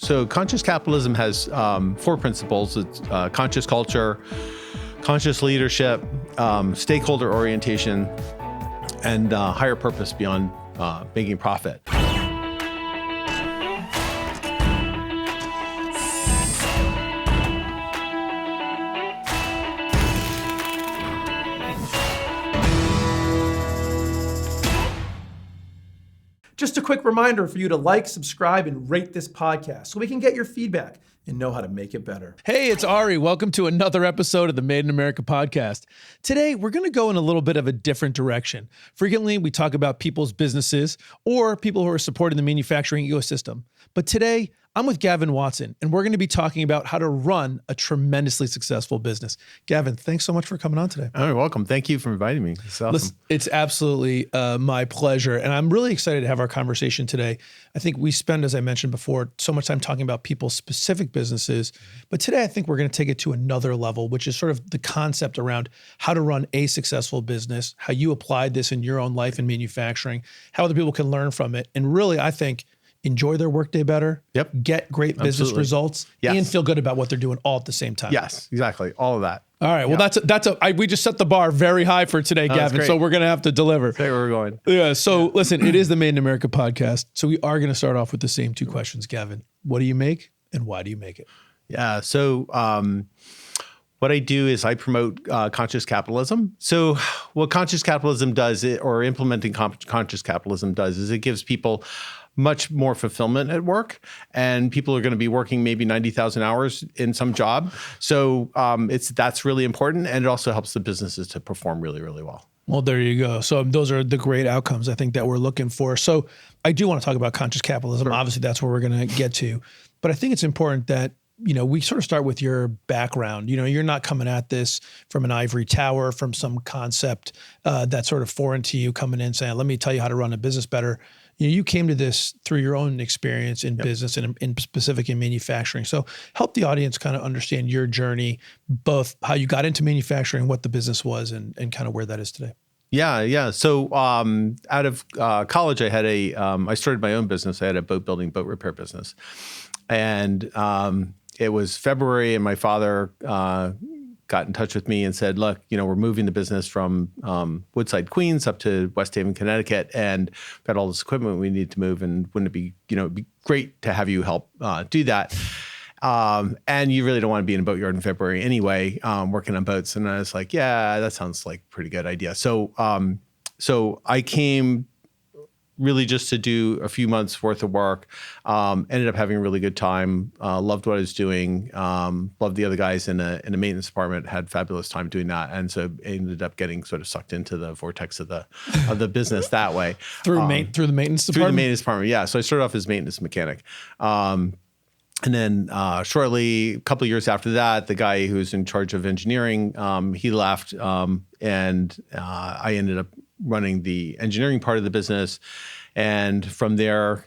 So conscious capitalism has 4 principles. It's conscious culture, conscious leadership, stakeholder orientation, and higher purpose beyond making profit. Just a quick reminder for you to like, subscribe, and rate this podcast so we can get your feedback and know how to make it better. Hey, it's Ari. Welcome to another episode of the Made in America podcast. Today, we're going to go in a little bit of a different direction. Frequently, we talk about people's businesses or people who are supporting the manufacturing ecosystem. But today, I'm with Gavin Watson, and we're going to be talking about how to run a tremendously successful business. Gavin, thanks so much for coming on today. Oh, you're welcome. Thank you for inviting me. It's awesome. Listen, it's absolutely my pleasure, and I'm really excited to have our conversation today. I think we spend, as I mentioned before, so much time talking about people's specific businesses, but today I think we're going to take it to another level, which is sort of the concept around how to run a successful business, how you applied this in your own life in manufacturing, how other people can learn from it, and really, I think, enjoy their workday better, get great business results, and feel good about what they're doing all at the same time. Yes, exactly. All of that. All right. Well, we just set the bar very high for today, Gavin. So we're going to have to deliver. That's where we're going. Yeah. So listen, it is the Made in America podcast. So we are going to start off with the same 2 questions, Gavin. What do you make and why do you make it? Yeah. So what I do is I promote conscious capitalism. So what conscious capitalism does, or implementing conscious capitalism does, is it gives people much more fulfillment at work, and people are going to be working maybe 90,000 hours in some job. So that's really important, and it also helps the businesses to perform really, really well. Well, there you go. So those are the great outcomes I think that we're looking for. So I do want to talk about conscious capitalism. Sure. Obviously, that's where we're going to get to. But I think it's important that we sort of start with your background. You're not coming at this from an ivory tower, from some concept that's sort of foreign to you, coming in saying, let me tell you how to run a business better. You came to this through your own experience in business and in specific in manufacturing. So help the audience kind of understand your journey, both how you got into manufacturing, what the business was, and kind of where that is today. Yeah. So out of college, I started my own business. I had a boat repair business. And it was February, and my father got in touch with me and said, look, we're moving the business from Woodside, Queens up to West Haven, Connecticut, and we've got all this equipment we need to move, and wouldn't it be, it'd be great to have you help do that. And you really don't want to be in a boatyard in February anyway, working on boats. And I was like, yeah, that sounds like a pretty good idea. So I came really just to do a few months worth of work, ended up having a really good time, loved what I was doing, loved the other guys in a maintenance department, had fabulous time doing that. And so ended up getting sort of sucked into the vortex of the business that way. Through the maintenance department? Through the maintenance department, yeah. So I started off as maintenance mechanic. And then shortly, a couple of years after that, the guy who was in charge of engineering, he left, and I ended up running the engineering part of the business. And from there,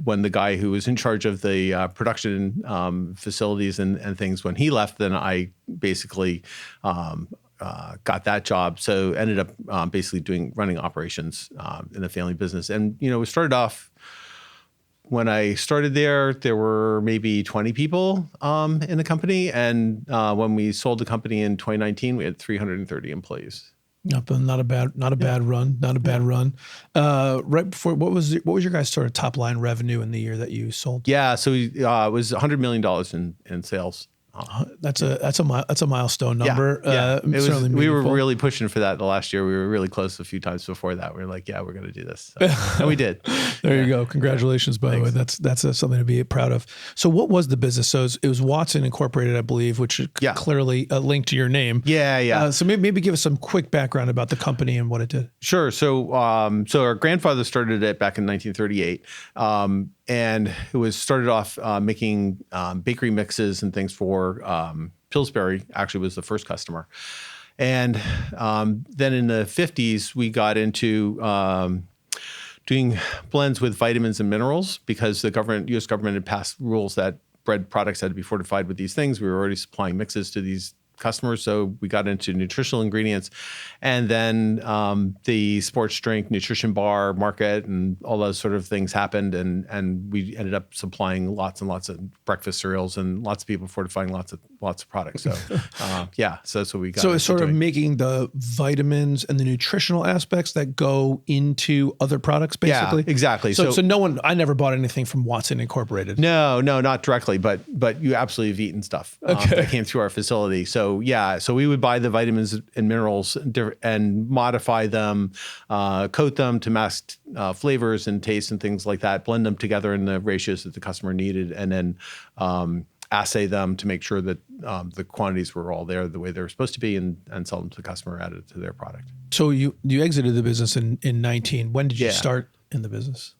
when the guy who was in charge of the production facilities and things, when he left, then I basically got that job. So ended up basically running operations in the family business. And, we started off, when I started there were maybe 20 people in the company. And when we sold the company in 2019, we had 330 employees. Not a bad run. Right before, what was your guys' sort of top line revenue in the year that you sold? Yeah, so it was $100 million in sales. That's a milestone number. Yeah. We were really pushing for that the last year. We were really close a few times before that. We were like, yeah, we're going to do this. So, and we did. There you go. Congratulations, by the way. That's something to be proud of. So what was the business? So it was Watson Incorporated, I believe, which is clearly a link to your name. Yeah. So maybe give us some quick background about the company and what it did. Sure. So our grandfather started it back in 1938. And it was started off making bakery mixes and things for Pillsbury, actually was the first customer. And then in the 50s, we got into doing blends with vitamins and minerals because the U.S. government had passed rules that bread products had to be fortified with these things. We were already supplying mixes to these customers. So we got into nutritional ingredients, and then the sports drink nutrition bar market and all those sort of things happened, and we ended up supplying lots and lots of breakfast cereals and lots of people fortifying lots of products. So so that's what we got. So it's sort of making the vitamins and the nutritional aspects that go into other products, basically. Yeah, exactly. So no one, I never bought anything from Watson Incorporated. No, not directly, but you absolutely have eaten stuff that came through our facility. So so we would buy the vitamins and minerals and modify them, coat them to mask flavors and tastes and things like that, blend them together in the ratios that the customer needed, and then assay them to make sure that the quantities were all there the way they were supposed to be, and sell them to the customer, added to their product. So you exited the business in 19. When did you start in the business?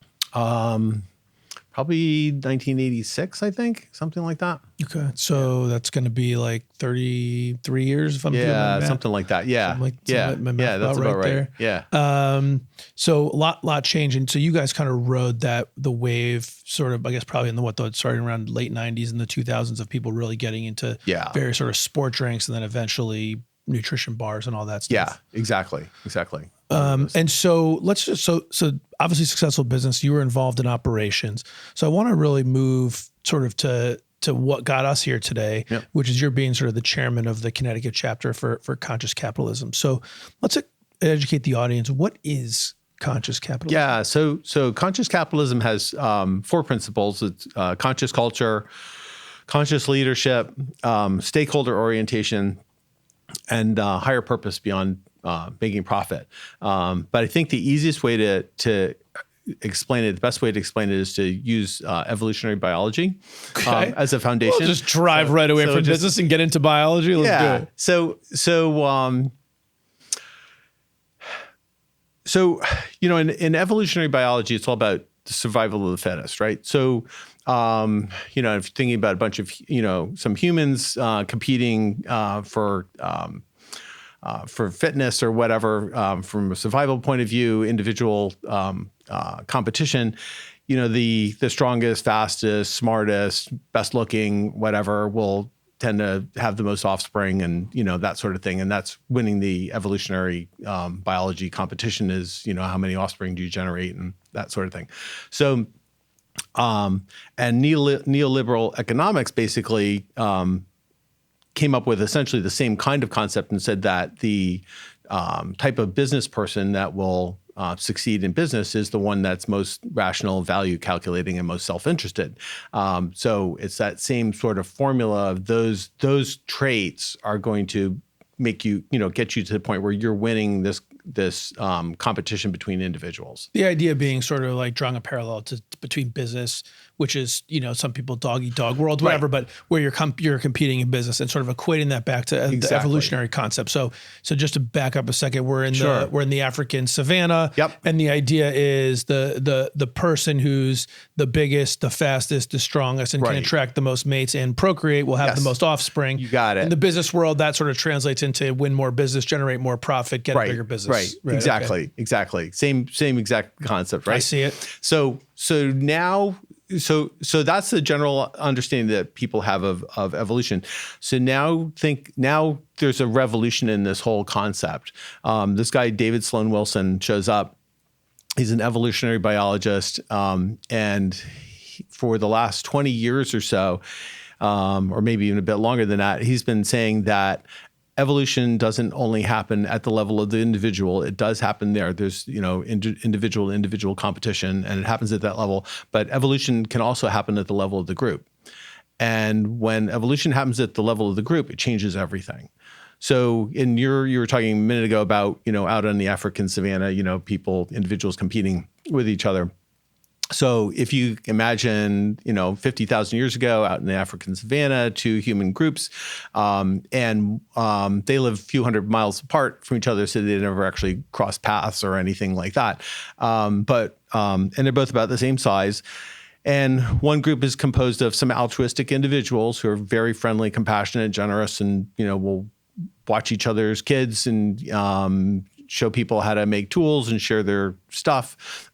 Probably 1986, I think, something like that. Okay. So that's going to be like 33 years if I'm doing my math. Something like that. Yeah. That's about right. There. Yeah. So a lot changing. So you guys kind of rode the wave sort of, I guess, probably in starting around late 90s and the 2000s of people really getting into various sort of sport drinks, and then eventually nutrition bars and all that stuff. Yeah, exactly. And so so obviously successful business, you were involved in operations. So I want to really move sort of to what got us here today, which is you're being sort of the chairman of the Connecticut chapter for Conscious Capitalism. So let's educate the audience. What is Conscious Capitalism? Yeah, so Conscious Capitalism has 4 principles. It's conscious culture, conscious leadership, stakeholder orientation, and higher purpose beyond making profit. But I think the easiest way to explain it, the best way to explain it, is to use evolutionary biology as a foundation. We'll just drive right away from business and get into biology. Let's do it. So in evolutionary biology, it's all about the survival of the fittest, right? So if you're thinking about a bunch of some humans competing for fitness or whatever, from a survival point of view, individual competition, the strongest, fastest, smartest, best looking, whatever, will tend to have the most offspring, and that sort of thing. And that's winning the evolutionary biology competition, is how many offspring do you generate and that sort of thing. So and neoliberal economics basically came up with essentially the same kind of concept, and said that the type of business person that will succeed in business is the one that's most rational, value calculating, and most self-interested. So it's that same sort of formula of those traits are going to make you, get you to the point where you're winning this competition between individuals. The idea being sort of like drawing a parallel between business, which is, some people dog eat dog world, whatever, but where you're competing in business, and sort of equating that back to the evolutionary concept. So just to back up a second, we're in the African savannah, and the idea is the person who's the biggest, the fastest, the strongest, and can attract the most mates and procreate will have the most offspring. You got it. In the business world, that sort of translates into win more business, generate more profit, get a bigger business. Right. Exactly. Exactly. Same exact concept, right? I see it. So now, so that's the general understanding that people have of evolution. So now there's a revolution in this whole concept. This guy, David Sloan Wilson, shows up. He's an evolutionary biologist, and for the last 20 years or so, or maybe even a bit longer than that, he's been saying that evolution doesn't only happen at the level of the individual. It does happen there. There's, individual to individual competition, and it happens at that level. But evolution can also happen at the level of the group. And when evolution happens at the level of the group, it changes everything. So you were talking a minute ago about, out on the African savannah, individuals competing with each other. So if you imagine, 50,000 years ago out in the African savannah, 2 human groups, and they live a few hundred miles apart from each other, so they never actually cross paths or anything like that. And they're both about the same size. And one group is composed of some altruistic individuals who are very friendly, compassionate, generous, and, will watch each other's kids and show people how to make tools and share their stuff.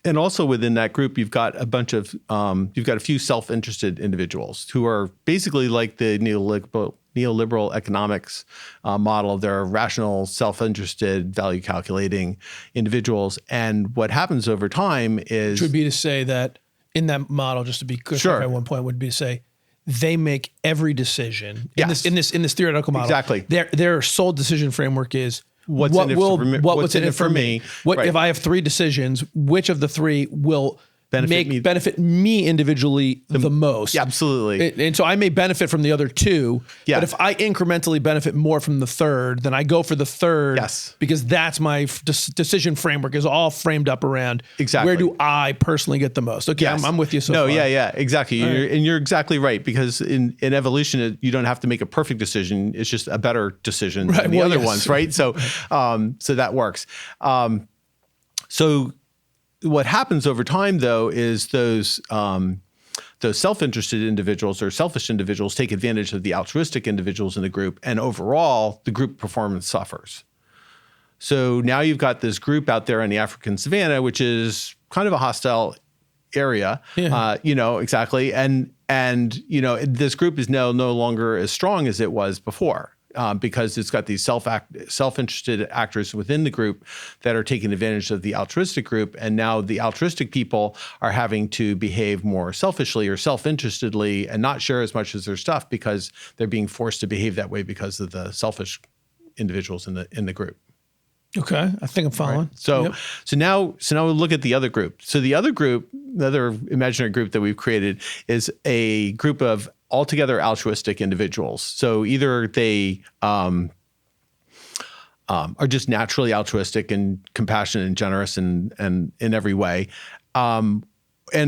And also within that group, you've got a few self-interested individuals who are basically like the neoliberal economics model. They're rational, self-interested, value calculating individuals. And what happens over time is— Which would be to say that in that model, just to be clear, Sure. at one point would be to say they make every decision Yes. in this theoretical model. Exactly. Their sole decision framework is What's in it for me? What Right. if I have three decisions? Which of the three will benefit me individually the most? Yeah, absolutely. And so I may benefit from the other two, Yeah. but if I incrementally benefit more from the third, then I go for the third. Yes. Because that's my decision framework is all framed up around Exactly. where do I personally get the most? Okay, Yes. I'm with you so no, far. yeah, exactly. You're exactly right, because in evolution, you don't have to make a perfect decision. It's just a better decision than the other ones, right? So, so that works. So what happens over time, though, is those self-interested individuals or selfish individuals take advantage of the altruistic individuals in the group, and overall, the group performance suffers. So now you've got this group out there in the African savannah, which is kind of a hostile area, exactly. And this group is now no longer as strong as it was before. Because it's got these self-interested actors within the group that are taking advantage of the altruistic group. And now the altruistic people are having to behave more selfishly or self-interestedly and not share as much as their stuff because they're being forced to behave that way because of the selfish individuals in the group. Okay, I think I'm following. Right. So now we look at the other group. So the other group, the other imaginary group that we've created, is a group of altogether altruistic individuals. So either they are just naturally altruistic and compassionate and generous and in every way, and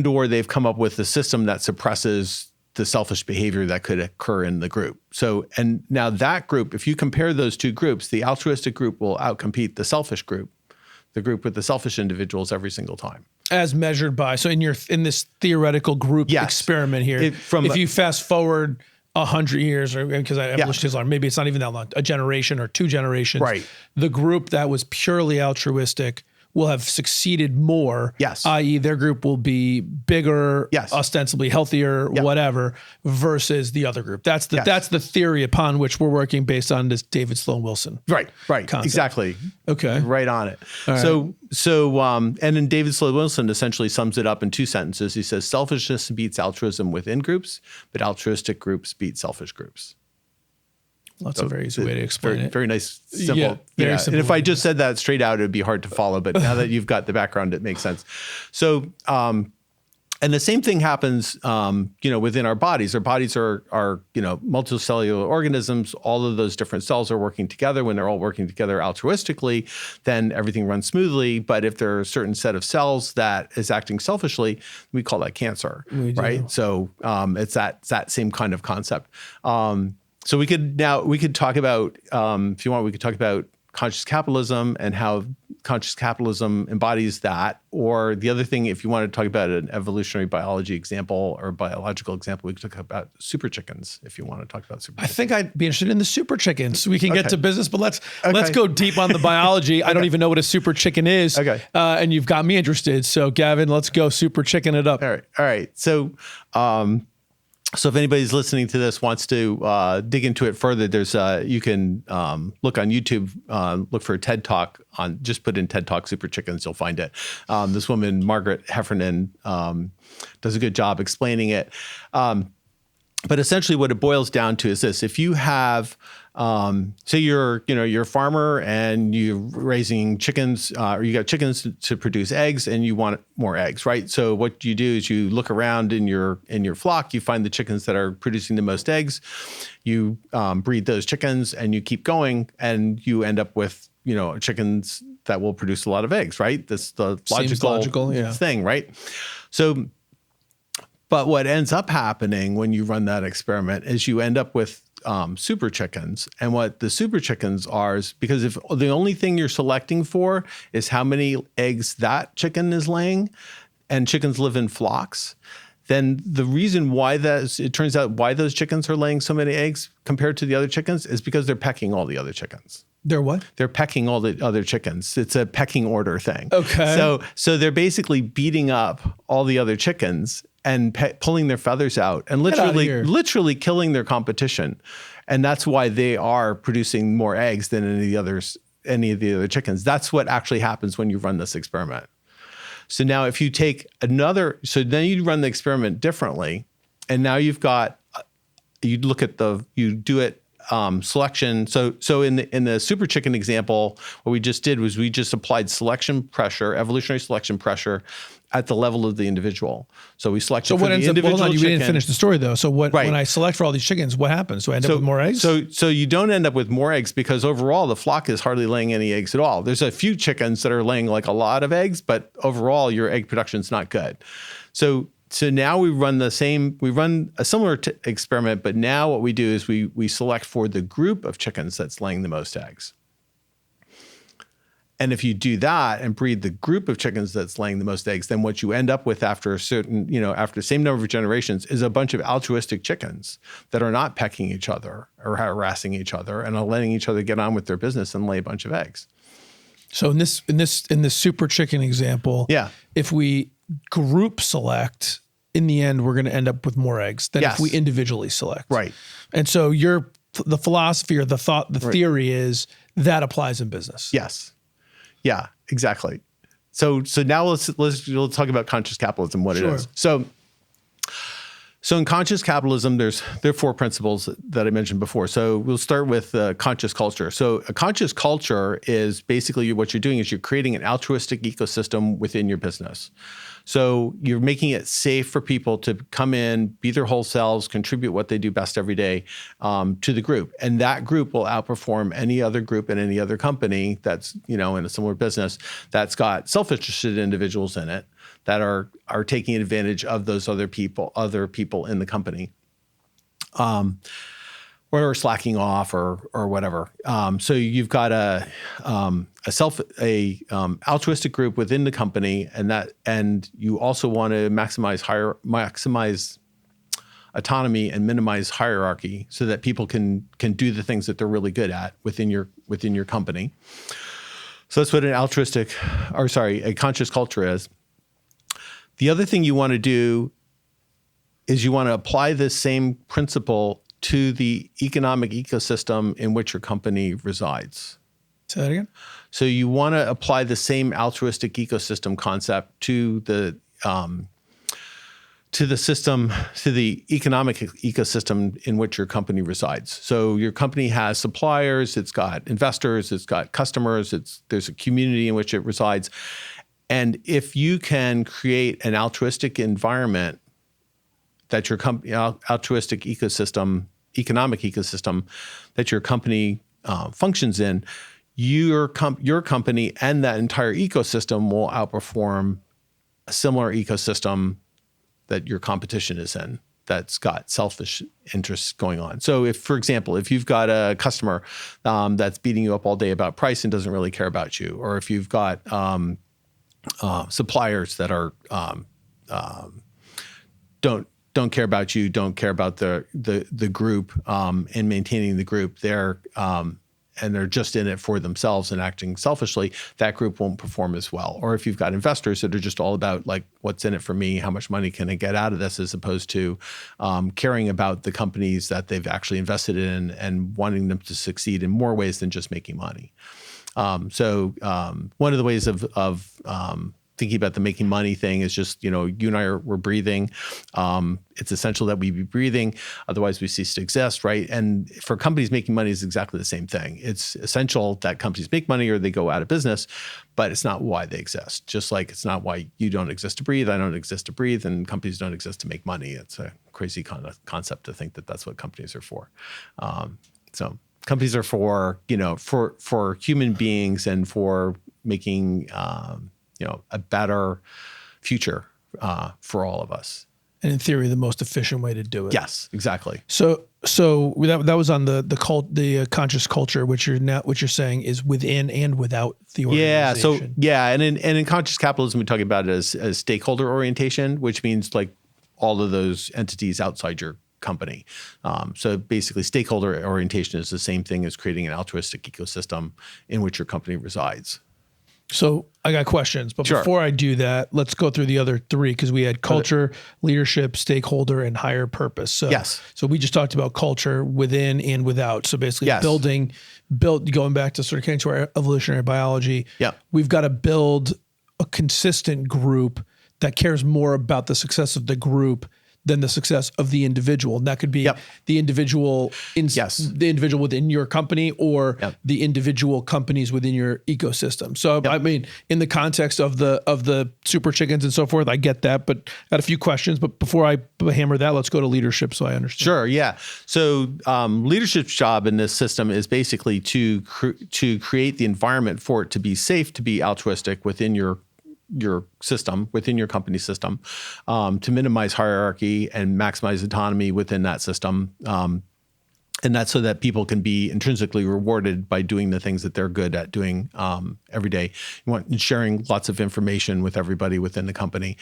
or they've come up with a system that suppresses the selfish behavior that could occur in the group. So, and now that group, if you compare those two groups, the altruistic group will outcompete the selfish group, the group with the selfish individuals every single time. As measured by, so in this theoretical group experiment here, if you fast forward 100 years, or because evolution is long, maybe it's not even that long, a generation or two generations, right? The group that was purely altruistic will have succeeded more, i.e. their group will be bigger, ostensibly healthier, whatever, versus the other group. That's the theory upon which we're working based on this David Sloan Wilson. Right, concept. Exactly. Okay. Right on it. All right. So, and then David Sloan Wilson essentially sums it up in two sentences. He says, selfishness beats altruism within groups, but altruistic groups beat selfish groups. Well, that's a very easy way to explain it. Very nice, simple. Yeah, very simple. And if I just said that straight out, it'd be hard to follow. But now that you've got the background, it makes sense. So, and the same thing happens, within our bodies. Our bodies are multicellular organisms. All of those different cells are working together. When they're all working together altruistically, then everything runs smoothly. But if there are a certain set of cells that is acting selfishly, we call that cancer, right? So it's that same kind of concept. So we could talk about, if you want, we could talk about conscious capitalism and how conscious capitalism embodies that. Or the other thing, if you want to talk about an evolutionary biology example or biological example, we could talk about super chickens if you want to talk about super chickens. I think I'd be interested in the super chickens. We can get to business, but let's go deep on the biology. I don't even know what a super chicken is. Okay. And you've got me interested. So Gavin, let's go super chicken it up. All right. So, so if anybody's listening to this wants to dig into it further, there's you can look on YouTube, look for a TED Talk just put in TED Talk Super Chickens, you'll find it. This woman, Margaret Heffernan, does a good job explaining it. But essentially what it boils down to is this: if you have, say you're a farmer and you're raising chickens, or you got chickens to produce eggs and you want more eggs, right? So what you do is you look around in your flock, you find the chickens that are producing the most eggs, you breed those chickens and you keep going and you end up with, chickens that will produce a lot of eggs, right? That's the logical thing, right? So, but what ends up happening when you run that experiment is you end up with super chickens. And what the super chickens are is, because if the only thing you're selecting for is how many eggs that chicken is laying, and chickens live in flocks, then the reason why it turns out why those chickens are laying so many eggs compared to the other chickens is because they're pecking all the other chickens. They're what? They're pecking all the other chickens. It's a pecking order thing. Okay. So they're basically beating up all the other chickens and pulling their feathers out and Get outta here. literally killing their competition. And that's why they are producing more eggs than any of the other chickens. That's what actually happens when you run this experiment. So now if you take so then you run the experiment differently. And now you do it selection. So in the super chicken example, what we just did was we just applied evolutionary selection pressure at the level of the individual. So we selected for the individual hold on, you chicken. didn't finish the story though. So when Right. I select for all these chickens, what happens? Do I end up with more eggs? So you don't end up with more eggs because overall the flock is hardly laying any eggs at all. There's a few chickens that are laying like a lot of eggs, but overall your egg production is not good. So now we run a similar experiment, but now what we do is we select for the group of chickens that's laying the most eggs. And if you do that and breed the group of chickens that's laying the most eggs, then what you end up with after after the same number of generations is a bunch of altruistic chickens that are not pecking each other or harassing each other and are letting each other get on with their business and lay a bunch of eggs. So in this super chicken example, Yeah. if we group select, in the end, we're going to end up with more eggs than Yes. if we individually select. Right. And so the philosophy or the theory is that applies in business. Yes. Yeah, exactly. So now let's talk about conscious capitalism, what it is. So in conscious capitalism, there are 4 principles that I mentioned before. So we'll start with conscious culture. So a conscious culture is basically what you're doing is you're creating an altruistic ecosystem within your business. So you're making it safe for people to come in, be their whole selves, contribute what they do best every day to the group. And that group will outperform any other group in any other company that's, in a similar business that's got self-interested individuals in it that are taking advantage of those other people in the company. Or slacking off or whatever. So you've got a altruistic group within the company, and you also want to maximize autonomy and minimize hierarchy so that people can do the things that they're really good at within your company. So that's what a conscious culture is. The other thing you want to do is you want to apply this same principle to the economic ecosystem in which your company resides. Say that again? So you want to apply the same altruistic ecosystem concept to the economic ecosystem in which your company resides. So your company has suppliers, it's got investors, it's got customers, there's a community in which it resides. And if you can create an altruistic environment that your company, altruistic economic ecosystem that your company functions in, your company and that entire ecosystem will outperform a similar ecosystem that your competition is in that's got selfish interests going on. So for example, if you've got a customer that's beating you up all day about price and doesn't really care about you, or if you've got suppliers that are don't care about you, don't care about the group and maintaining the group, and they're just in it for themselves and acting selfishly, that group won't perform as well. Or if you've got investors that are just all about like, what's in it for me, how much money can I get out of this, as opposed to caring about the companies that they've actually invested in and wanting them to succeed in more ways than just making money. So one of the ways of thinking about the making money thing is just, you and I we're breathing. It's essential that we be breathing, otherwise we cease to exist, right? And for companies, making money is exactly the same thing. It's essential that companies make money or they go out of business, but it's not why they exist. Just like it's not why you don't exist to breathe, I don't exist to breathe, and companies don't exist to make money. It's a crazy concept to think that that's what companies are for. So companies are for, for human beings and for making, a better future for all of us. And in theory, the most efficient way to do it. Yes, exactly. So that was on the conscious culture, which you're saying is within and without the organization. And in conscious capitalism, we talk about it as stakeholder orientation, which means like all of those entities outside your company. So basically, stakeholder orientation is the same thing as creating an altruistic ecosystem in which your company resides. So I got questions, but Sure. before I do that, let's go through the other three because we had culture, leadership, stakeholder, and higher purpose. So, Yes. So we just talked about culture within and without. So basically Yes. going back to sort of getting to our evolutionary biology, Yeah. we've got to build a consistent group that cares more about the success of the group than the success of the individual. And that could be the individual the individual within your company or the individual companies within your ecosystem. So I mean, in the context of the super chickens and so forth, I get that, but I got a few questions. But before I hammer that, let's go to leadership so I understand. Sure, yeah. So leadership's job in this system is basically to create the environment for it to be safe, to be altruistic within your system, within your company system, to minimize hierarchy and maximize autonomy within that system. And that's so that people can be intrinsically rewarded by doing the things that they're good at doing every day. You want sharing lots of information with everybody within the company.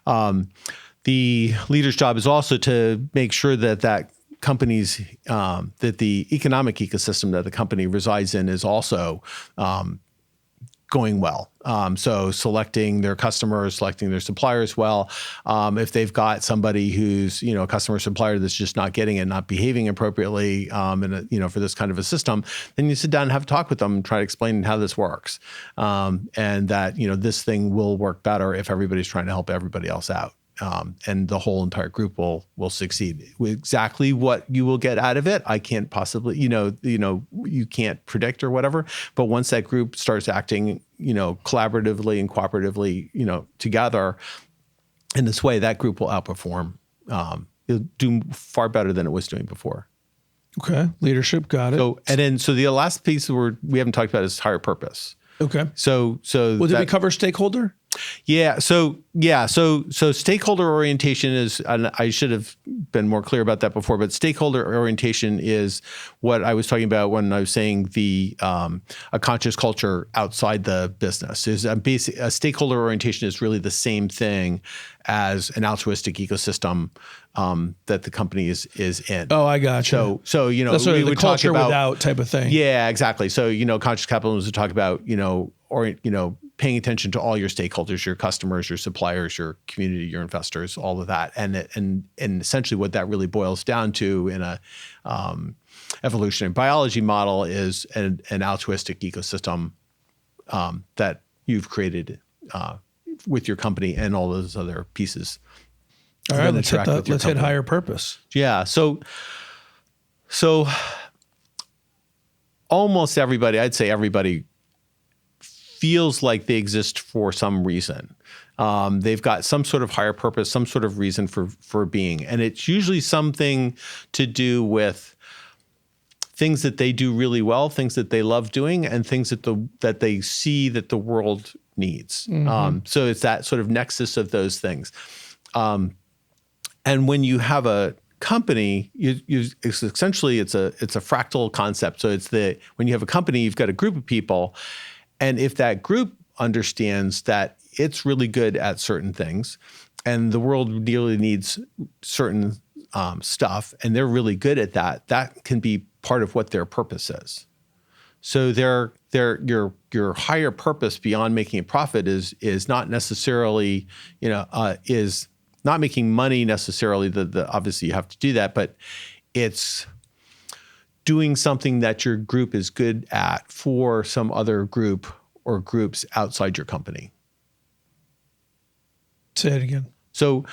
The leader's job is also to make sure that company's that the economic ecosystem that the company resides in is also going well. So selecting their customers, selecting their suppliers well. If they've got somebody who's, a customer supplier that's just not getting it, not behaving appropriately, for this kind of a system, then you sit down and have a talk with them and try to explain how this works. And that, this thing will work better if everybody's trying to help everybody else out. And the whole entire group will succeed. Exactly what you will get out of it, I can't possibly, you can't predict or whatever. But once that group starts acting, collaboratively and cooperatively, together in this way, that group will outperform. It'll do far better than it was doing before. Okay, leadership, got it. So the last piece we haven't talked about is higher purpose. Okay. So did we cover stakeholder? Yeah. So stakeholder orientation is, and I should have been more clear about that before, but stakeholder orientation is what I was talking about when I was saying a conscious culture outside the business. Is a stakeholder orientation is really the same thing as an altruistic ecosystem that the company is in. Oh, I got you. So that's sort we of the would culture talk about without type of thing. Yeah, exactly. So conscious capitalism would talk about paying attention to all your stakeholders, your customers, your suppliers, your community, your investors, all of that, and essentially what that really boils down to in a evolutionary biology model is an altruistic ecosystem that you've created with your company and all those other pieces. All right, let's hit higher purpose. Yeah. So almost everybody, I'd say everybody, feels like they exist for some reason. They've got some sort of higher purpose, some sort of reason for being. And it's usually something to do with things that they do really well, things that they love doing, and things that they see that the world needs. Mm-hmm. So it's that sort of nexus of those things. And when you have a company, it's essentially it's a fractal concept. So when you have a company, you've got a group of people. And if that group understands that it's really good at certain things and the world really needs certain stuff and they're really good at that can be part of what their purpose is. So your higher purpose beyond making a profit is not necessarily, is not making money necessarily. Obviously you have to do that, but it's doing something that your group is good at for some other group or groups outside your company. Say it again. So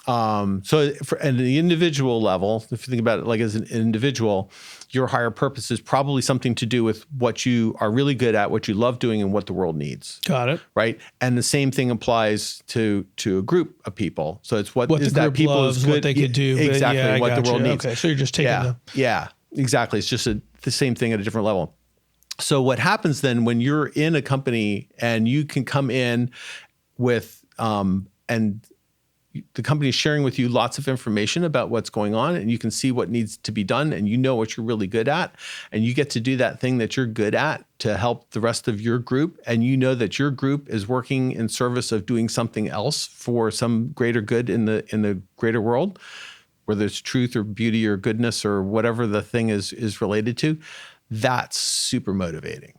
at the individual level, if you think about it like as an individual, your higher purpose is probably something to do with what you are really good at, what you love doing, and what the world needs. Got it. Right, and the same thing applies to a group of people. So it's what is the that group people loves, is good, what they could do, exactly what the world needs. Okay, so you're just taking yeah, exactly. It's just the same thing at a different level. So what happens then when you're in a company and you can come in with and the company is sharing with you lots of information about what's going on, and you can see what needs to be done, and you know what you're really good at, and you get to do that thing that you're good at to help the rest of your group, and you know that your group is working in service of doing something else for some greater good in the greater world. whether it's truth or beauty or goodness or whatever the thing is related to, that's super motivating.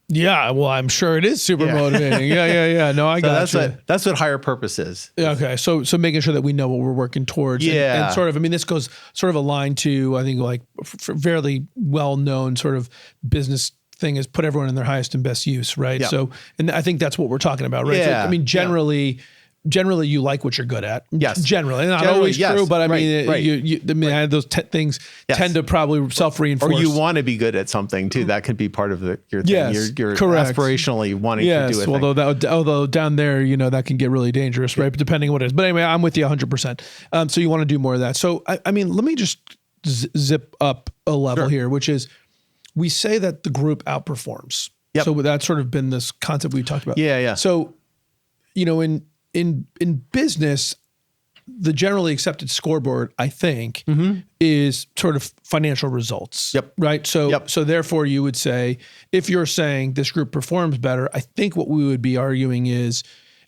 Yeah, well, I'm sure it is super motivating. Yeah. No, I got you. That's what higher purpose is. Okay, so making sure that we know what we're working towards, and sort of, I mean, this goes sort of aligned to, I think, like fairly well known sort of business thing is put everyone in their highest and best use, right? Yeah. So, and I think that's what we're talking about, right? Yeah. So, I mean, generally you like what you're good at. Yes. Generally, not always true, but I mean, right. I those things tend to probably self-reinforce. Or you want to be good at something too. That could be part of your thing. Yes, you're correct. aspirationally wanting to do it. Although down there, that can get really dangerous, right? But depending on what it is. But anyway, I'm with you 100%. So you want to do more of that. So I mean, let me just zip up a level here, which is we say that the group outperforms. Yep. So that's sort of been this concept we talked about. Yeah. So, in business, the generally accepted scoreboard, I think, is sort of financial results. Yep. Right. So therefore you would say, if you're saying this group performs better, I think what we would be arguing is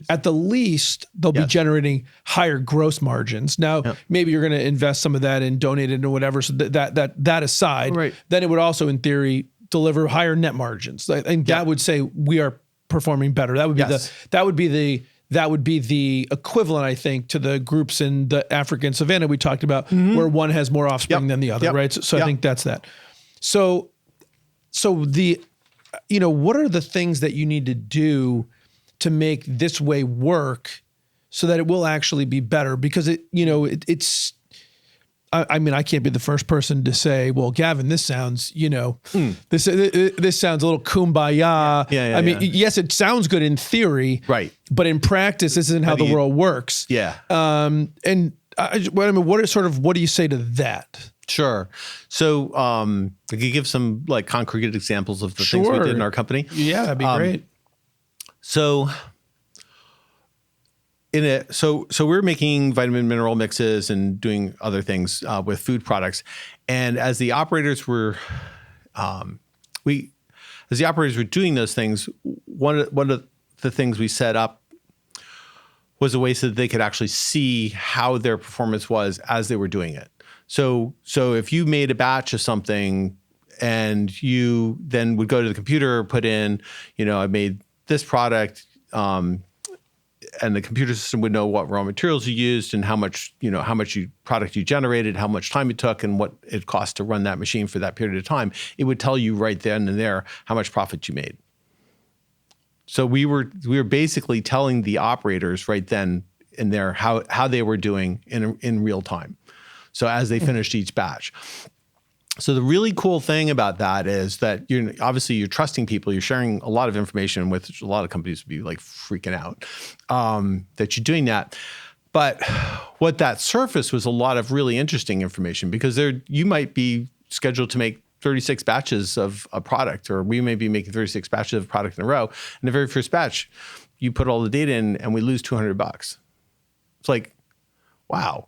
at the least they'll be generating higher gross margins. Now, maybe you're going to invest some of that and donate it or whatever. So that aside, then it would also in theory deliver higher net margins. And that would say we are performing better. That would be the equivalent, I think, to the groups in the African savannah we talked about, where one has more offspring than the other, right? So I think that's that. So the, what are the things that you need to do to make this way work so that it will actually be better? Because it's, I mean, I can't be the first person to say, well, Gavin, this sounds, this sounds a little kumbaya. I mean, yes, it sounds good in theory, right? But in practice, this isn't how the world works. Yeah. And what do you say to that? Sure. So I could give some like concrete examples of the things we did in our company. Yeah, that'd be great. So we're making vitamin mineral mixes and doing other things with food products. And as the operators were, doing those things, one of the things we set up was a way so that they could actually see how their performance was as they were doing it. So if you made a batch of something and you then would go to the computer, put in, I made this product, and the computer system would know what raw materials you used and how much product you generated, how much time it took, and what it cost to run that machine for that period of time. It would tell you right then and there how much profit you made. So we were basically telling the operators right then and there how they were doing in real time. So as they finished each batch. So the really cool thing about that is that you're trusting people. You're sharing a lot of information with a lot of companies would be like freaking out that you're doing that. But what that surfaced was a lot of really interesting information because you might be scheduled to make 36 batches of a product, or we may be making 36 batches of a product in a row. And the very first batch, you put all the data in and we lose $200. It's like, wow.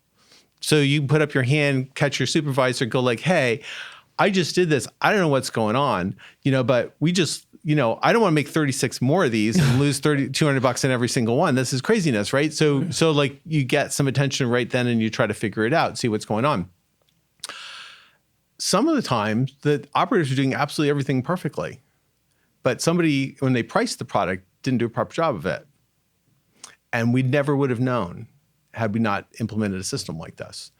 So you put up your hand, catch your supervisor, go like, hey, I just did this. I don't know what's going on, but we just, I don't want to make 36 more of these and lose $200 in every single one. This is craziness, right? So like you get some attention right then and you try to figure it out, see what's going on. Some of the time the operators are doing absolutely everything perfectly, but somebody, when they priced the product, didn't do a proper job of it. And we never would have known had we not implemented a system like this.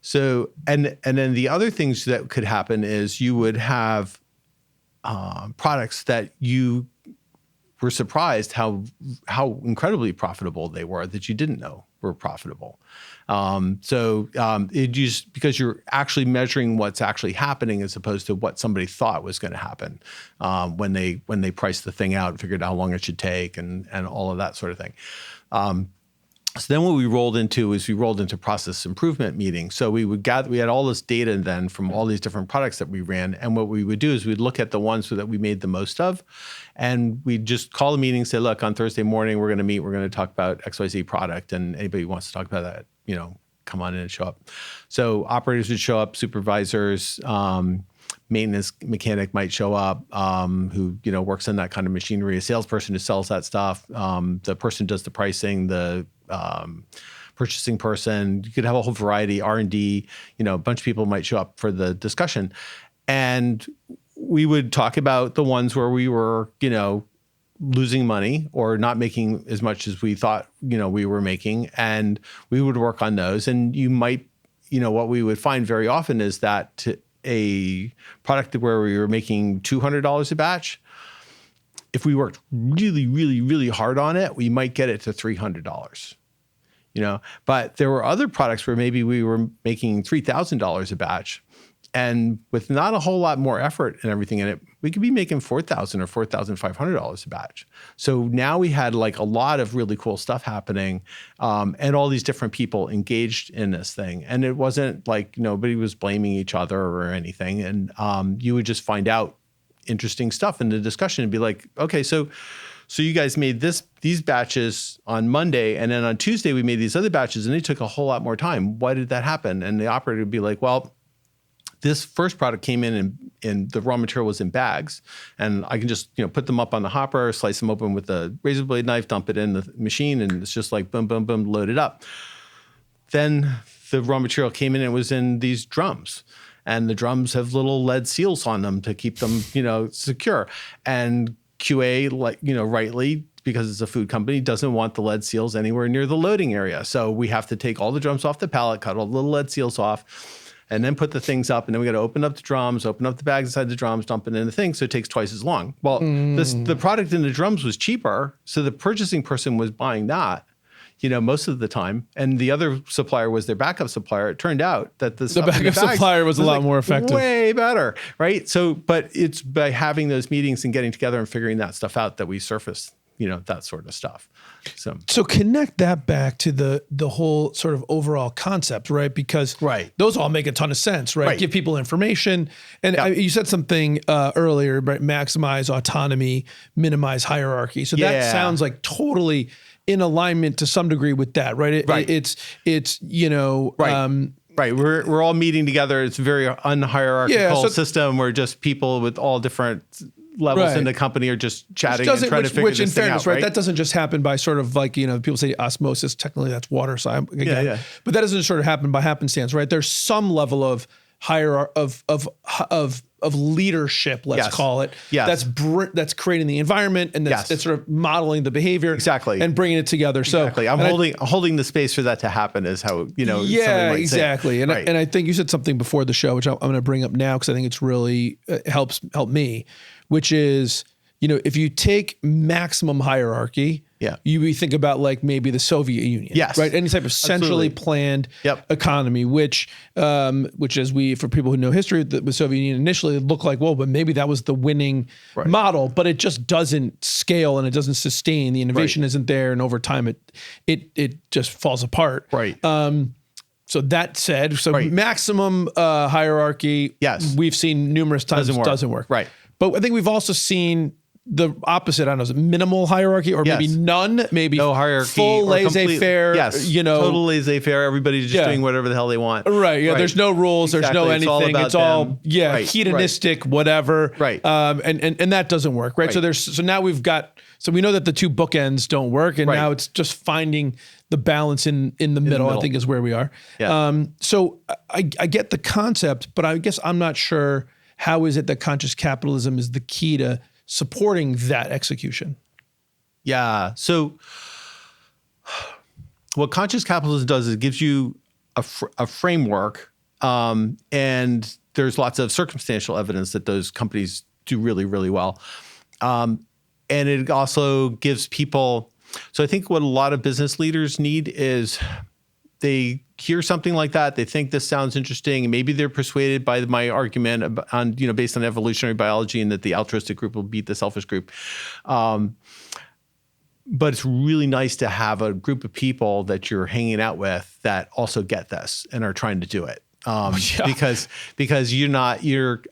So, and then the other things that could happen is you would have products that you were surprised how incredibly profitable they were that you didn't know were profitable. It just because you're actually measuring what's actually happening as opposed to what somebody thought was going to happen when they priced the thing out and figured out how long it should take and all of that sort of thing. So then what we rolled into process improvement meetings. So we had all this data then from all these different products that we ran. And what we would do is we'd look at the ones that we made the most of. And we'd just call a meeting, say, look, on Thursday morning, we're going to meet. We're going to talk about XYZ product. And anybody who wants to talk about that, come on in and show up. So operators would show up, supervisors, maintenance mechanic might show up who works in that kind of machinery, a salesperson who sells that stuff, the person who does the pricing, the purchasing person. You could have a whole variety, R&D, a bunch of people might show up for the discussion. And we would talk about the ones where we were, losing money or not making as much as we thought, we were making. And we would work on those. And you might, what we would find very often is that a product where we were making $200 a batch, if we worked really, really, really hard on it, we might get it to $300. But there were other products where maybe we were making $3,000 a batch, and with not a whole lot more effort and everything in it, we could be making $4,000 or $4,500 a batch. So now we had like a lot of really cool stuff happening, and all these different people engaged in this thing. And it wasn't like nobody was blaming each other or anything. And you would just find out interesting stuff in the discussion and be like, okay, so you guys made these batches on Monday, and then on Tuesday we made these other batches, and they took a whole lot more time. Why did that happen? And the operator would be like, well, this first product came in and the raw material was in bags, and I can just put them up on the hopper, slice them open with a razor blade knife, dump it in the machine, and it's just like boom, boom, boom, load it up. Then the raw material came in and it was in these drums. And the drums have little lead seals on them to keep them, secure. And QA, rightly, because it's a food company, doesn't want the lead seals anywhere near the loading area. So we have to take all the drums off the pallet, cut all the little lead seals off, and then put the things up. And then we got to open up the drums, open up the bags inside the drums, dump it in the thing. So it takes twice as long. Well, the product in the drums was cheaper. So the purchasing person was buying that, most of the time. And the other supplier was their backup supplier. It turned out that the backup supplier was a lot more effective. Way better, right? So, but it's by having those meetings and getting together and figuring that stuff out that we surface, that sort of stuff. So connect that back to the whole sort of overall concept, right? Because those all make a ton of sense, right? Give people information. And you said something earlier, right? Maximize autonomy, minimize hierarchy. So that sounds like totally in alignment to some degree with that, right? It's Right. We're all meeting together. It's a very unhierarchical system where just people with all different levels in the company are just chatting and trying to figure this thing out. Which in fairness, right? That doesn't just happen by sort of like, people say osmosis, technically that's water. So but that doesn't sort of happen by happenstance, right? There's some level of of leadership, let's call it. That's creating the environment and that's sort of modeling the behavior and bringing it together. So I'm holding the space for that to happen is how might say. And I think you said something before the show, which I'm going to bring up now because I think it's really help me, which is if you take maximum hierarchy. You think about like maybe the Soviet Union, right? Any type of centrally planned economy, which as for people who know history, the Soviet Union initially looked like, well, but maybe that was the winning model, but it just doesn't scale and it doesn't sustain. The innovation isn't there, and over time it just falls apart. So that said, maximum hierarchy, we've seen numerous times doesn't work. But I think we've also seen the opposite. I don't know, is it minimal hierarchy or maybe none, maybe no hierarchy, full laissez-faire, total laissez-faire. Everybody's just doing whatever the hell they want. There's no rules. There's no anything. It's all hedonistic, whatever. And that doesn't work. So now we know that the two bookends don't work. And now it's just finding the balance in the middle, I think is where we are. So I get the concept, but I guess I'm not sure how is it that conscious capitalism is the key to supporting that execution? So what conscious capitalism does is it gives you a framework, and there's lots of circumstantial evidence that those companies do really, really well. And it also gives people, so I think what a lot of business leaders need is they hear something like that, they think this sounds interesting, and maybe they're persuaded by my argument on, based on evolutionary biology and that the altruistic group will beat the selfish group. But it's really nice to have a group of people that you're hanging out with that also get this and are trying to do it. Because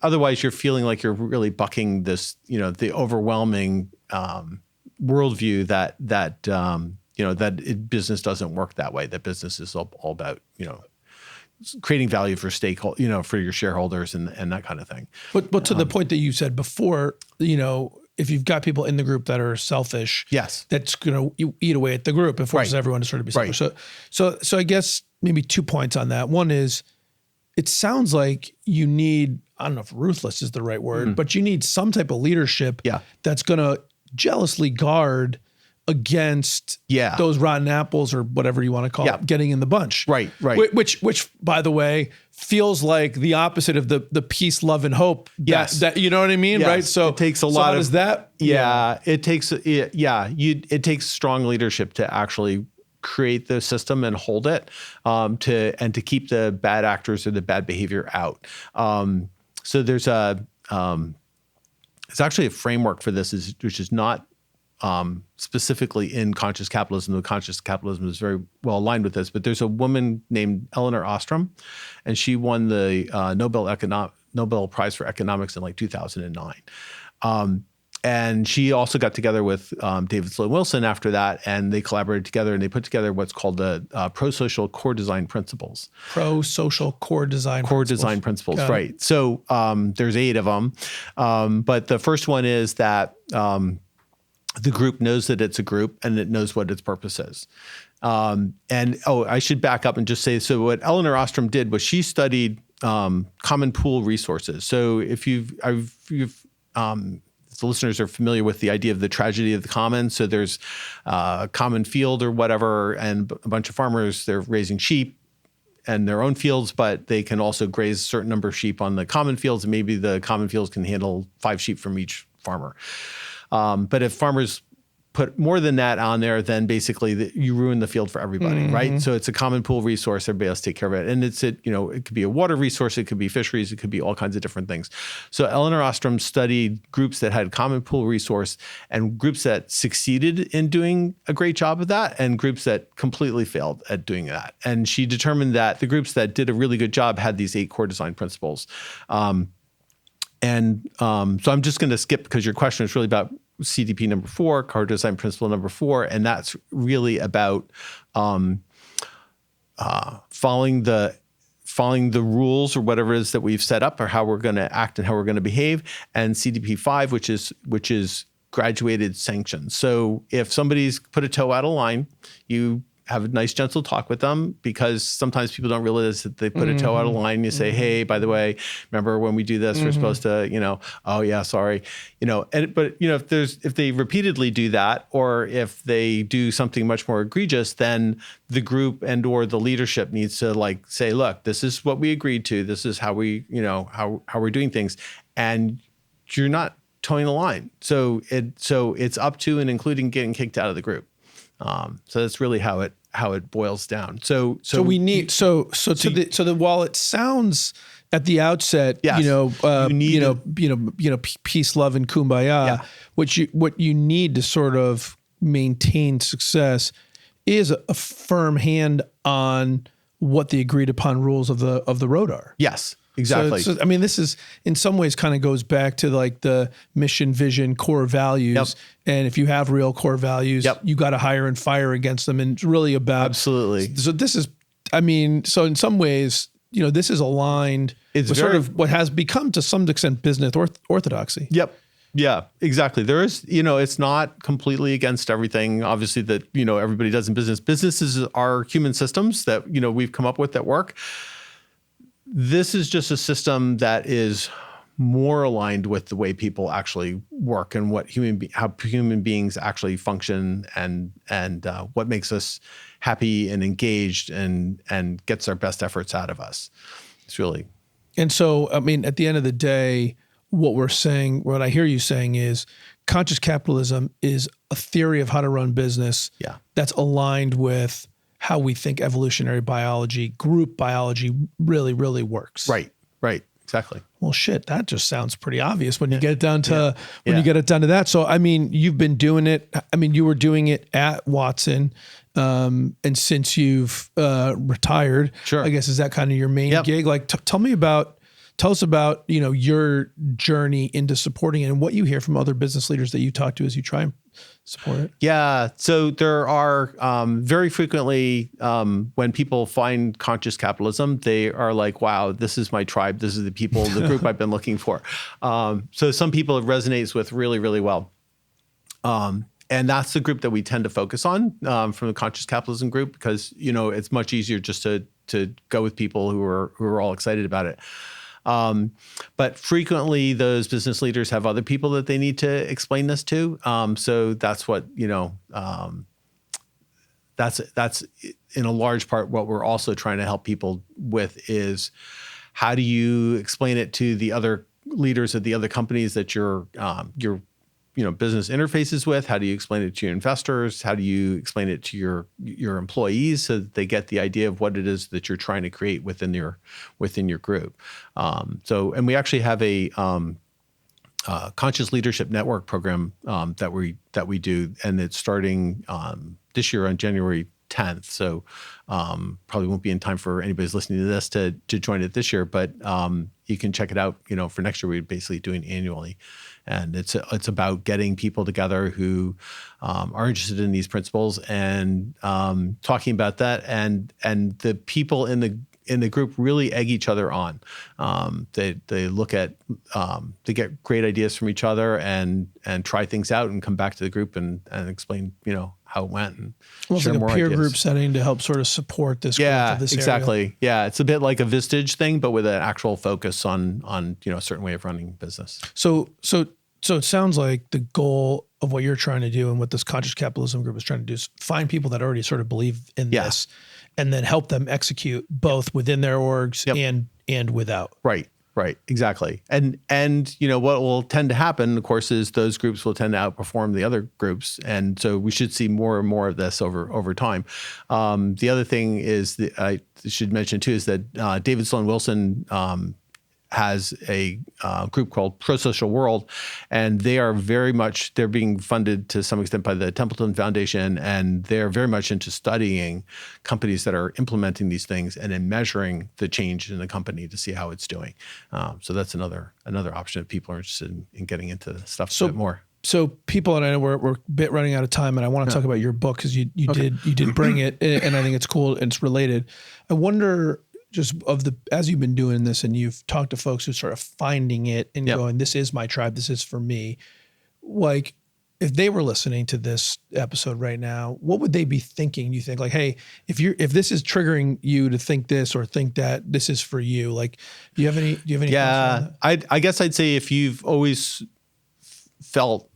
otherwise you're feeling like you're really bucking this, the overwhelming worldview that business doesn't work that way. That business is all about, creating value for for your shareholders and that kind of thing. But to the point that you said before, if you've got people in the group that are selfish, Yes. that's going to eat away at the group. It forces everyone to sort of be selfish. So I guess maybe 2 points on that. One is, it sounds like you need, I don't know if ruthless is the right word, but you need some type of leadership that's going to jealously guard against those rotten apples or whatever you want to call it, getting in the bunch. Right. Which, by the way, feels like the opposite of the peace, love, and hope. That you know what I mean, right? So it takes a lot of that. It takes strong leadership to actually create the system and hold it, to keep the bad actors or the bad behavior out. So there's it's actually a framework for this, which is not specifically in conscious capitalism. The conscious capitalism is very well aligned with this, but there's a woman named Elinor Ostrom, and she won the Nobel Prize for Economics in like 2009. And she also got together with David Sloan Wilson after that, and they collaborated together and they put together what's called the pro-social core design principles. Pro-social core design principles, right. So there's 8 of them. But the first one is that the group knows that it's a group and it knows what its purpose is. I should back up and just say, so what Elinor Ostrom did was she studied common pool resources. So if the listeners are familiar with the idea of the tragedy of the commons. So there's a common field or whatever, and a bunch of farmers, they're raising sheep and their own fields, but they can also graze a certain number of sheep on the common fields, and maybe the common fields can handle 5 sheep from each farmer. But if farmers put more than that on there, then basically you ruin the field for everybody, right? So it's a common pool resource. Everybody else take care of it. And it could be a water resource. It could be fisheries. It could be all kinds of different things. So Elinor Ostrom studied groups that had common pool resource and groups that succeeded in doing a great job of that and groups that completely failed at doing that. And she determined that the groups that did a really good job had these 8 core design principles. So I'm just going to skip because your question is really about CDP number 4, core design principle number 4, and that's really about following the rules or whatever it is that we've set up, or how we're going to act and how we're going to behave. And CDP 5, which is graduated sanctions. So if somebody's put a toe out of line, you have a nice gentle talk with them, because sometimes people don't realize that they put a toe out of line. You say, hey, by the way, remember when we do this, we're supposed to, oh yeah, sorry, but if they repeatedly do that, or if they do something much more egregious, then the group and or the leadership needs to say, look, this is what we agreed to. This is how we, how we're doing things. And you're not towing the line. So it's up to and including getting kicked out of the group. So that's really how it boils down. So we need while it sounds at the outset, yes, peace, love, and kumbaya, what you need to sort of maintain success is a firm hand on what the agreed upon rules of the road are. Yes. Exactly. So, this is in some ways kind of goes back to the mission, vision, core values. Yep. And if you have real core values, you got to hire and fire against them. And it's really about absolutely. So this is, so in some ways, this is aligned with sort of what has become to some extent business orthodoxy. Yep. Yeah, exactly. There is, it's not completely against everything, obviously, that, everybody does in business. Businesses are human systems that, we've come up with that work. This is just a system that is more aligned with the way people actually work and what how human beings actually function, and what makes us happy and engaged and gets our best efforts out of us. It's really. And so, at the end of the day, what I hear you saying is conscious capitalism is a theory of how to run business that's aligned with how we think evolutionary biology, group biology really, really works. Right, exactly. Well, shit, that just sounds pretty obvious when you get it down to you get it down to that. So, you've been doing it. You were doing it at Watson, and since you've retired, sure. I guess is that kind of your main gig? Tell us about your journey into supporting it and what you hear from other business leaders that you talk to as you try and support it? Yeah. So there are very frequently when people find conscious capitalism, they are like, wow, this is my tribe. This is the people, the group I've been looking for. So some people it resonates with really, really well. And that's the group that we tend to focus on from the conscious capitalism group, because, it's much easier just to go with people who are all excited about it. But frequently those business leaders have other people that they need to explain this to. So that's what, that's in a large part what we're also trying to help people with is how do you explain it to the other leaders of the other companies that you're business interfaces with? How do you explain it to your investors? How do you explain it to your employees so that they get the idea of what it is that you're trying to create within your group? And we actually have a conscious leadership network program that we do, and it's starting this year on January 10th. So probably won't be in time for anybody's listening to this to join it this year, but you can check it out. For next year, we're basically doing annually. And it's about getting people together who are interested in these principles and talking about that. And the people in the group really egg each other on. They look at they get great ideas from each other and try things out and come back to the group and explain how it went and almost share like more a peer ideas. group setting to help sort of support this. Yeah, growth of this exactly. area. Yeah, it's a bit like a Vistage thing, but with an actual focus on a certain way of running business. So it sounds like the goal of what you're trying to do and what this conscious capitalism group is trying to do is find people that already sort of believe in this, and then help them execute both within their orgs and without. Right, exactly. And what will tend to happen, of course, is those groups will tend to outperform the other groups, and so we should see more and more of this over time. The other thing is that I should mention too is that David Sloan Wilson has a group called Pro-Social World, and they're being funded to some extent by the Templeton Foundation, and they're very much into studying companies that are implementing these things and then measuring the change in the company to see how it's doing. So that's another option if people are interested in getting into the stuff a bit more. So people, and I know we're a bit running out of time, and I want to talk about your book because you did bring it, and I think it's cool and it's related. I wonder, just as you've been doing this and you've talked to folks who sort of finding it and going, this is my tribe, this is for me. Like, if they were listening to this episode right now, what would they be thinking? You think like, hey, if this is triggering you to think this or think that, this is for you. Like, do you have any Yeah, I guess I'd say if you've always felt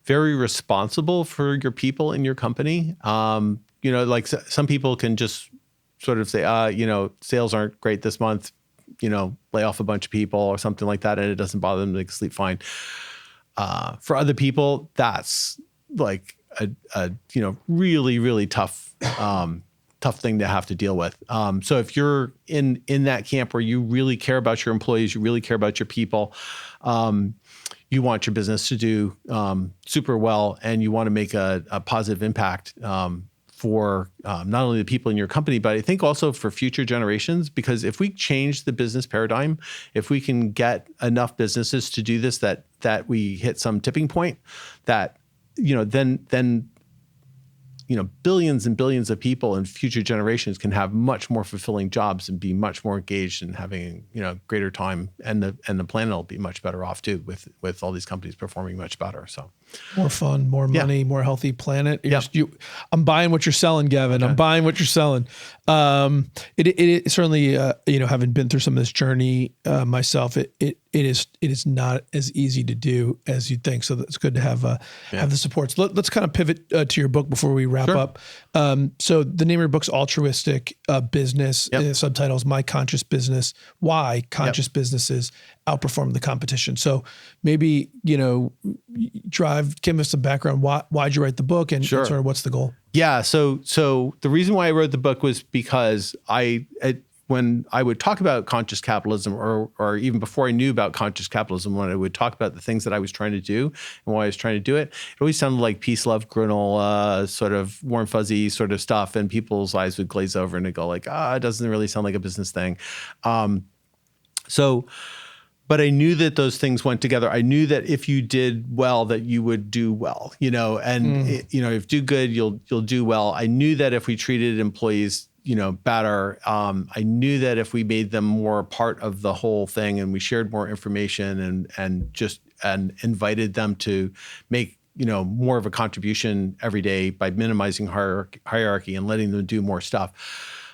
very responsible for your people in your company, like some people can just sort of say, sales aren't great this month, lay off a bunch of people or something like that, and it doesn't bother them, they can sleep fine. For other people, that's like a really, really tough thing to have to deal with. So if you're in that camp where you really care about your employees, you really care about your people, you want your business to do super well, and you want to make a positive impact for not only the people in your company, but I think also for future generations. Because if we change the business paradigm, if we can get enough businesses to do this, that we hit some tipping point, that then billions and billions of people in future generations can have much more fulfilling jobs and be much more engaged and having greater time, and the planet will be much better off too with all these companies performing much better. So more fun, more money, more healthy planet. Yep. I'm buying what you're selling, Gavin. Okay. I'm buying what you're selling. It certainly, having been through some of this journey myself, it is not as easy to do as you'd think. So it's good to have the supports. Let's kind of pivot to your book before we wrap up. So the name of your book's Altruistic Business. Subtitles: My Conscious Business. Why Conscious Businesses Outperform the Competition. So maybe give us some background. Why'd you write the book, and sort of what's the goal? Yeah. So the reason why I wrote the book was because when I would talk about conscious capitalism, or even before I knew about conscious capitalism, when I would talk about the things that I was trying to do and why I was trying to do it, it always sounded like peace, love, granola, sort of warm, fuzzy sort of stuff. And people's eyes would glaze over and they'd go like, it doesn't really sound like a business thing. So but I knew that those things went together. I knew that if you did well, that you would do well, and if you do good, you'll do well. I knew that if we treated employees, better, I knew that if we made them more part of the whole thing and we shared more information and invited them to make, more of a contribution every day by minimizing hierarchy and letting them do more stuff,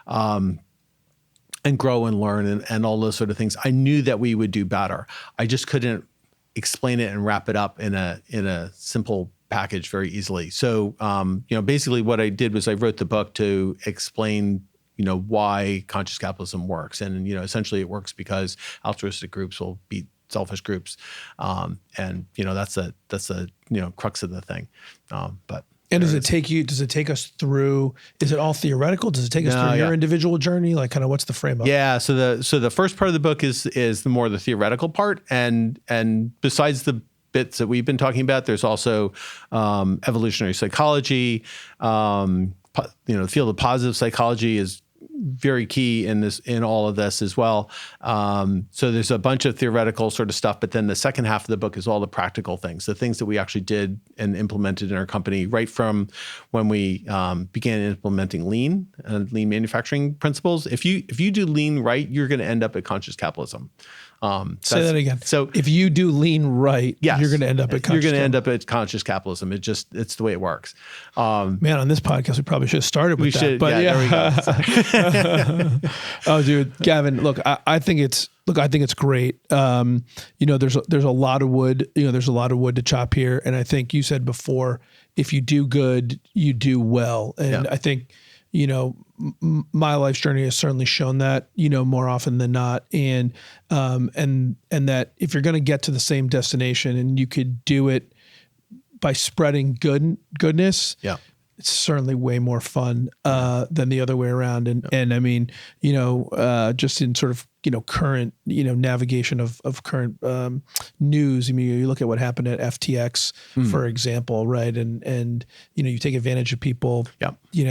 and grow and learn and all those sort of things, I knew that we would do better. I just couldn't explain it and wrap it up in a simple package very easily. So, basically what I did was I wrote the book to explain, why conscious capitalism works. And, essentially it works because altruistic groups will beat selfish groups. And, that's the crux of the thing. And does it take us through, is it all theoretical? Does it take us through your individual journey? Like kind of what's the frame up? Yeah. So the first part of the book is the theoretical part. And besides the bits that we've been talking about, there's also evolutionary psychology. The field of positive psychology is very key in all of this as well. So there's a bunch of theoretical sort of stuff, but then the second half of the book is all the practical things, the things that we actually did and implemented in our company right from when we began implementing lean and lean manufacturing principles. If you do lean right, you're going to end up at conscious capitalism. Say that again. So if you do lean right, yes, you're going to end up at conscious. You're going to end up at conscious capitalism. It's the way it works. Man, on this podcast, we probably should have started with that. But there we go. Oh, dude, Gavin, look, I think it's great. There's a lot of wood. There's a lot of wood to chop here, and I think you said before, if you do good, you do well, and I think. My life's journey has certainly shown that, more often than not. And that if you're going to get to the same destination and you could do it by spreading goodness, it's certainly way more fun than the other way around. And I mean, just in sort of, current, navigation of current news. I mean, you look at what happened at FTX, for example, right? And you take advantage of people. Maybe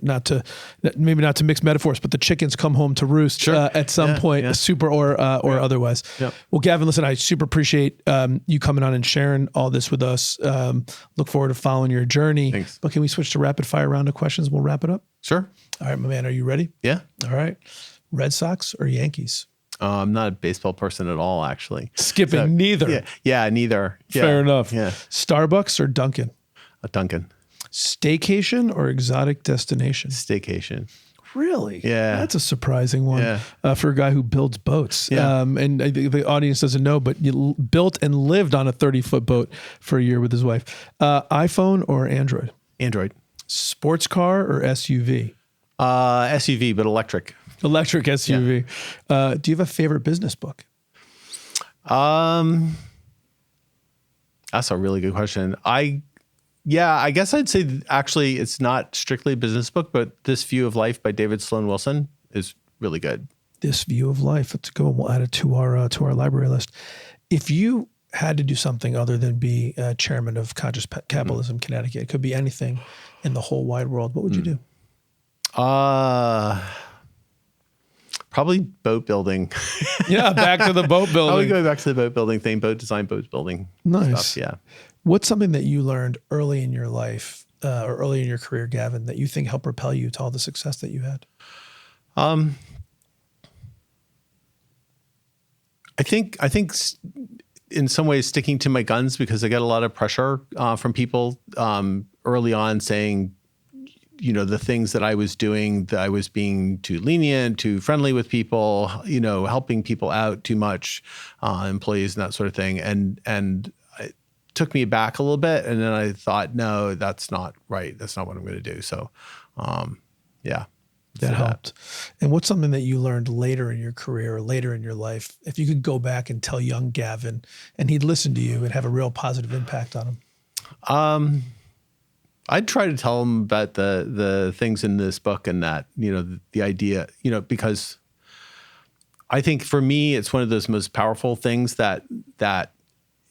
not to mix metaphors, but the chickens come home to roost at some point, super or otherwise. Well, Gavin, listen, I super appreciate you coming on and sharing all this with us. Look forward to following your journey. Thanks. But can we switch to rapid fire round of questions? We'll wrap it up. Sure. All right, my man, are you ready? Yeah. All right. Red Sox or Yankees? I'm not a baseball person at all, actually. Skipping neither. Yeah, neither. Fair enough. Yeah. Starbucks or Dunkin'? A Dunkin'. Staycation or exotic destination? Staycation. Really? Yeah. That's a surprising one for a guy who builds boats. Yeah. And I think the audience doesn't know, but you built and lived on a 30-foot boat for a year with his wife. iPhone or Android? Android. Sports car or SUV? SUV, but electric. Electric SUV. Do you have a favorite business book? That's a really good question. I guess I'd say actually it's not strictly a business book, but This View of Life by David Sloan Wilson is really good. This View of Life. Let's go. We'll add it to our library list. If you had to do something other than be chairman of Conscious Capitalism Connecticut, it could be anything in the whole wide world, what would you do? Probably boat building. Back to the boat building. Probably going back to the boat building thing, boat design, boat building. Nice. Stuff, yeah. What's something that you learned early in your life or early in your career, Gavin, that you think helped propel you to all the success that you had? I think in some ways sticking to my guns, because I got a lot of pressure from people early on saying, the things that I was doing, that I was being too lenient, too friendly with people, helping people out too much, employees and that sort of thing. And it took me back a little bit. And then I thought, no, that's not right. That's not what I'm going to do. So, that helped. And what's something that you learned later in your career or later in your life, if you could go back and tell young Gavin and he'd listen to you and have a real positive impact on him? I'd try to tell them about the things in this book and that, the idea, because I think for me, it's one of those most powerful things that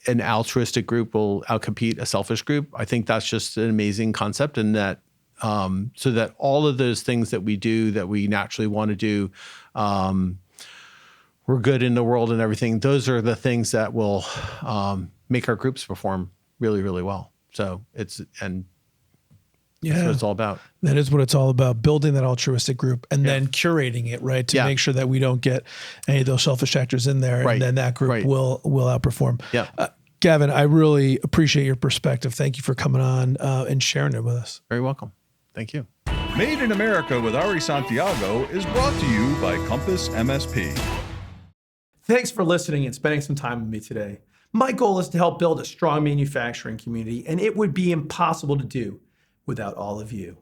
an altruistic group will outcompete a selfish group. I think that's just an amazing concept, and that so that all of those things that we do that we naturally want to do we're good in the world and everything. Those are the things that will make our groups perform really, really well. So that's what it's all about. That is what it's all about, building that altruistic group and then curating it, right? To make sure that we don't get any of those selfish actors in there, and then that group will outperform. Yeah. Gavin, I really appreciate your perspective. Thank you for coming on and sharing it with us. Very welcome. Thank you. Made in America with Ari Santiago is brought to you by CompassMSP. Thanks for listening and spending some time with me today. My goal is to help build a strong manufacturing community, and it would be impossible to do without all of you.